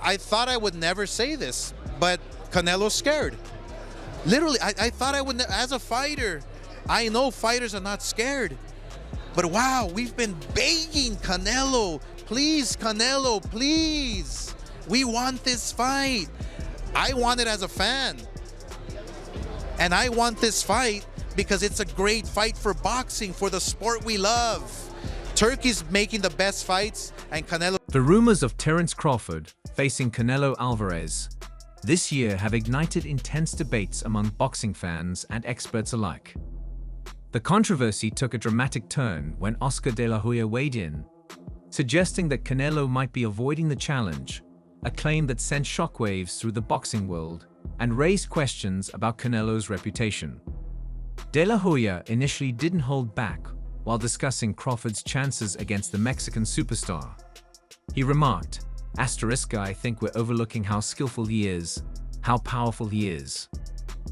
I thought I would never say this, but Canelo's scared. Literally, I thought I would, as a fighter, I know fighters are not scared. But wow, we've been begging Canelo, please, Canelo, please. We want this fight. I want it as a fan. And I want this fight because it's a great fight for boxing, for the sport we love. Turkey's making the best fights, and Canelo... The rumors of Terence Crawford facing Canelo Alvarez this year have ignited intense debates among boxing fans and experts alike. The controversy took a dramatic turn when Oscar de la Hoya weighed in, suggesting that Canelo might be avoiding the challenge, a claim that sent shockwaves through the boxing world and raised questions about Canelo's reputation. De la Hoya initially didn't hold back while discussing Crawford's chances against the Mexican superstar. He remarked, "I think we're overlooking how skillful he is, how powerful he is.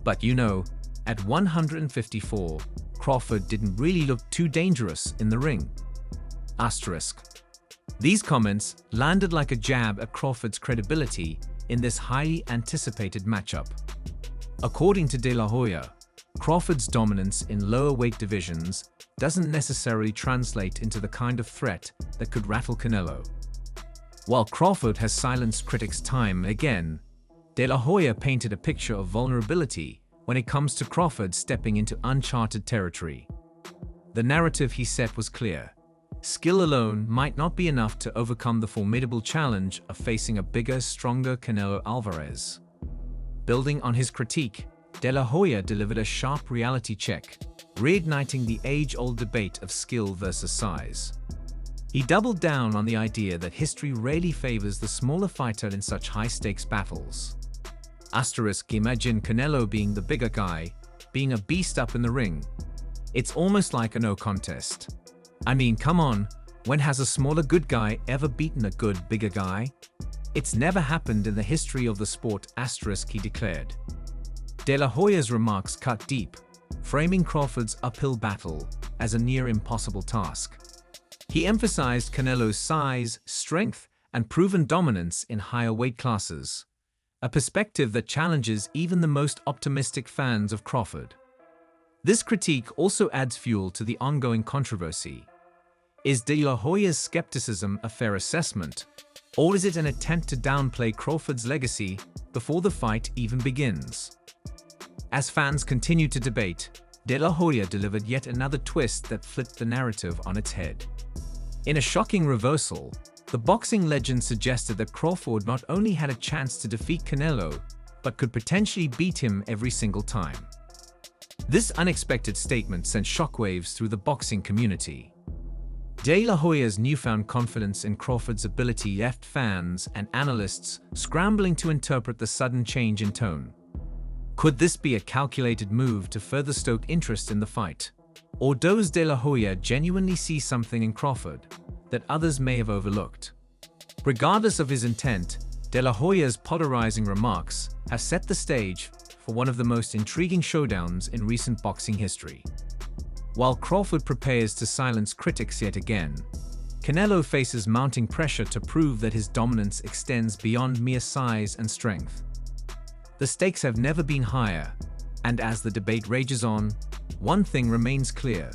But you know, at 154, Crawford didn't really look too dangerous in the ring." These comments landed like a jab at Crawford's credibility in this highly anticipated matchup. According to De La Hoya, Crawford's dominance in lower weight divisions doesn't necessarily translate into the kind of threat that could rattle Canelo. While Crawford has silenced critics time and again, De La Hoya painted a picture of vulnerability when it comes to Crawford stepping into uncharted territory. The narrative he set was clear. Skill alone might not be enough to overcome the formidable challenge of facing a bigger, stronger Canelo Alvarez. Building on his critique, De La Hoya delivered a sharp reality check, reigniting the age-old debate of skill versus size. He doubled down on the idea that history rarely favors the smaller fighter in such high-stakes battles. Imagine Canelo being the bigger guy, being a beast up in the ring. It's almost like a no contest. I mean, come on, when has a smaller good guy ever beaten a good bigger guy? It's never happened in the history of the sport, he declared. De La Hoya's remarks cut deep, framing Crawford's uphill battle as a near impossible task. He emphasized Canelo's size, strength, and proven dominance in higher weight classes, a perspective that challenges even the most optimistic fans of Crawford. This critique also adds fuel to the ongoing controversy. Is De La Hoya's skepticism a fair assessment, or is it an attempt to downplay Crawford's legacy before the fight even begins? As fans continue to debate, De La Hoya delivered yet another twist that flipped the narrative on its head. In a shocking reversal, the boxing legend suggested that Crawford not only had a chance to defeat Canelo, but could potentially beat him every single time. This unexpected statement sent shockwaves through the boxing community. De La Hoya's newfound confidence in Crawford's ability left fans and analysts scrambling to interpret the sudden change in tone. Could this be a calculated move to further stoke interest in the fight? Or does De La Hoya genuinely see something in Crawford that others may have overlooked? Regardless of his intent, De La Hoya's polarizing remarks have set the stage for one of the most intriguing showdowns in recent boxing history. While Crawford prepares to silence critics yet again, Canelo faces mounting pressure to prove that his dominance extends beyond mere size and strength. The stakes have never been higher, and as the debate rages on, one thing remains clear.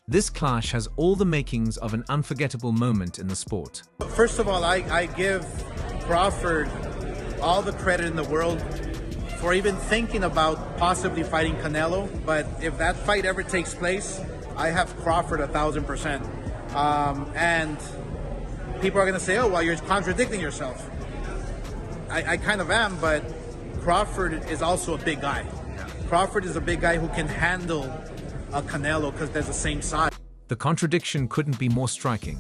This clash has all the makings of an unforgettable moment in the sport. First of all, I give Crawford all the credit in the world for even thinking about possibly fighting Canelo, but if that fight ever takes place, I have Crawford 1,000%. And people are going to say, oh, well, you're contradicting yourself. I kind of am, but Crawford is also a big guy. Crawford is a big guy who can handle a Canelo because they're the same size. The contradiction couldn't be more striking.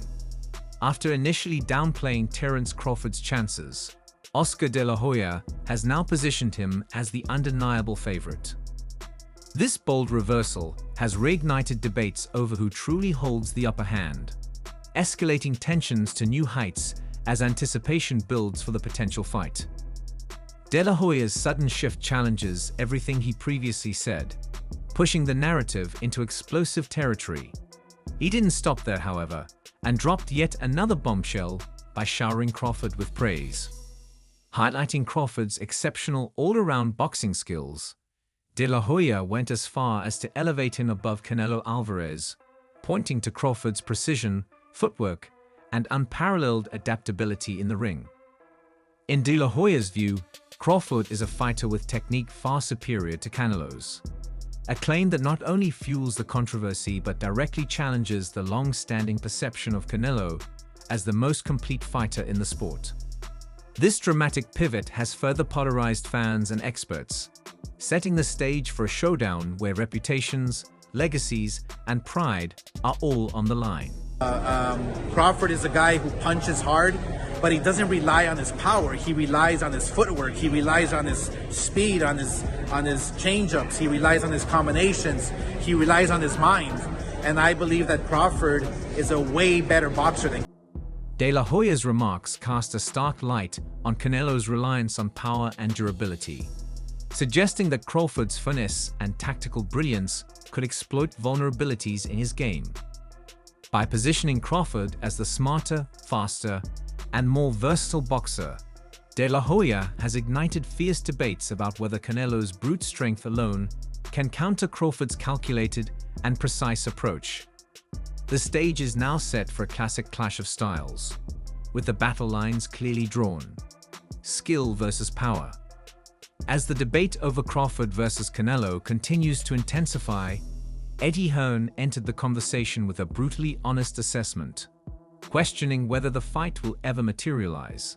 After initially downplaying Terence Crawford's chances, Oscar de la Hoya has now positioned him as the undeniable favorite. This bold reversal has reignited debates over who truly holds the upper hand, escalating tensions to new heights as anticipation builds for the potential fight. De La Hoya's sudden shift challenges everything he previously said, pushing the narrative into explosive territory. He didn't stop there, however, and dropped yet another bombshell by showering Crawford with praise. Highlighting Crawford's exceptional all-around boxing skills, De La Hoya went as far as to elevate him above Canelo Alvarez, pointing to Crawford's precision, footwork, and unparalleled adaptability in the ring. In De La Hoya's view, Crawford is a fighter with technique far superior to Canelo's, a claim that not only fuels the controversy but directly challenges the long-standing perception of Canelo as the most complete fighter in the sport. This dramatic pivot has further polarized fans and experts, setting the stage for a showdown where reputations, legacies, and pride are all on the line. Crawford is a guy who punches hard, but he doesn't rely on his power. He relies on his footwork. He relies on his speed, on his change-ups. He relies on his combinations. He relies on his mind. And I believe that Crawford is a way better boxer than De La Hoya's remarks cast a stark light on Canelo's reliance on power and durability, suggesting that Crawford's finesse and tactical brilliance could exploit vulnerabilities in his game. By positioning Crawford as the smarter, faster, and more versatile boxer, De La Hoya has ignited fierce debates about whether Canelo's brute strength alone can counter Crawford's calculated and precise approach. The stage is now set for a classic clash of styles, with the battle lines clearly drawn: skill versus power. As the debate over Crawford versus Canelo continues to intensify, Eddie Hearn entered the conversation with a brutally honest assessment, questioning whether the fight will ever materialize.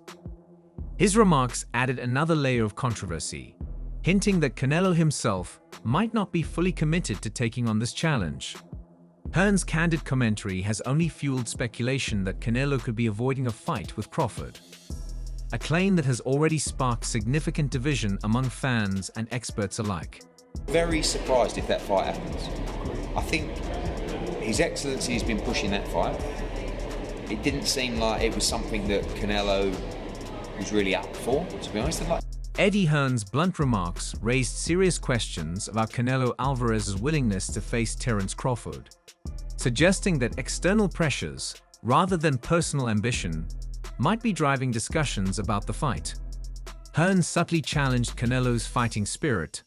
His remarks added another layer of controversy, hinting that Canelo himself might not be fully committed to taking on this challenge. Hearn's candid commentary has only fueled speculation that Canelo could be avoiding a fight with Crawford, a claim that has already sparked significant division among fans and experts alike. Very surprised if that fight happens. I think His Excellency has been pushing that fight. It didn't seem like it was something that Canelo was really up for, to be honest. Eddie Hearn's blunt remarks raised serious questions about Canelo Alvarez's willingness to face Terence Crawford, suggesting that external pressures, rather than personal ambition, might be driving discussions about the fight. Hearn subtly challenged Canelo's fighting spirit,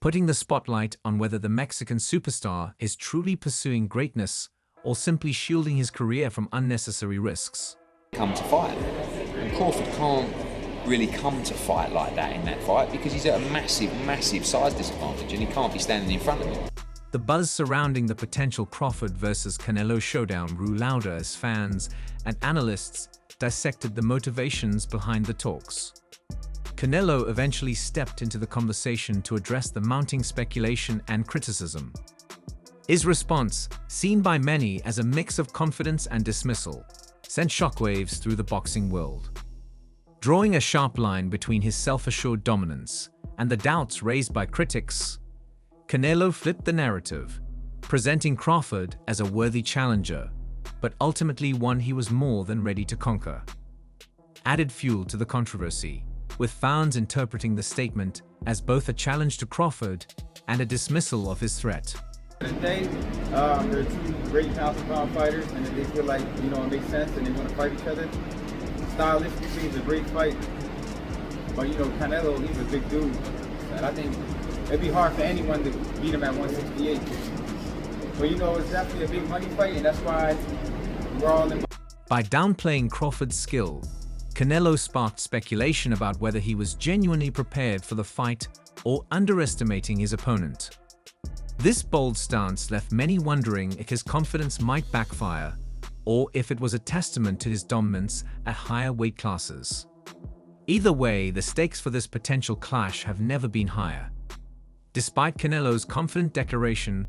putting the spotlight on whether the Mexican superstar is truly pursuing greatness or simply shielding his career from unnecessary risks. Come to fight, and Crawford can't really come to fight like that in that fight because he's at a massive size disadvantage and he can't be standing in front of him. The buzz surrounding the potential Crawford versus Canelo showdown grew louder as fans and analysts dissected the motivations behind the talks. Canelo eventually stepped into the conversation to address the mounting speculation and criticism. His response, seen by many as a mix of confidence and dismissal, sent shockwaves through the boxing world. Drawing a sharp line between his self-assured dominance and the doubts raised by critics, Canelo flipped the narrative, presenting Crawford as a worthy challenger, but ultimately one he was more than ready to conquer. Added fuel to the controversy, with fans interpreting the statement as both a challenge to Crawford and a dismissal of his threat. Today, they're two great pound-for-pound fighters, and if they feel like, it makes sense and they want to fight each other, stylistically, it's a great fight. But, Canelo, he's a big dude, and I think it'd be hard for anyone to beat him at 168. But it's definitely a big money fight, and that's why we're all in. By downplaying Crawford's skill, Canelo sparked speculation about whether he was genuinely prepared for the fight or underestimating his opponent. This bold stance left many wondering if his confidence might backfire, or if it was a testament to his dominance at higher weight classes. Either way, the stakes for this potential clash have never been higher. Despite Canelo's confident declaration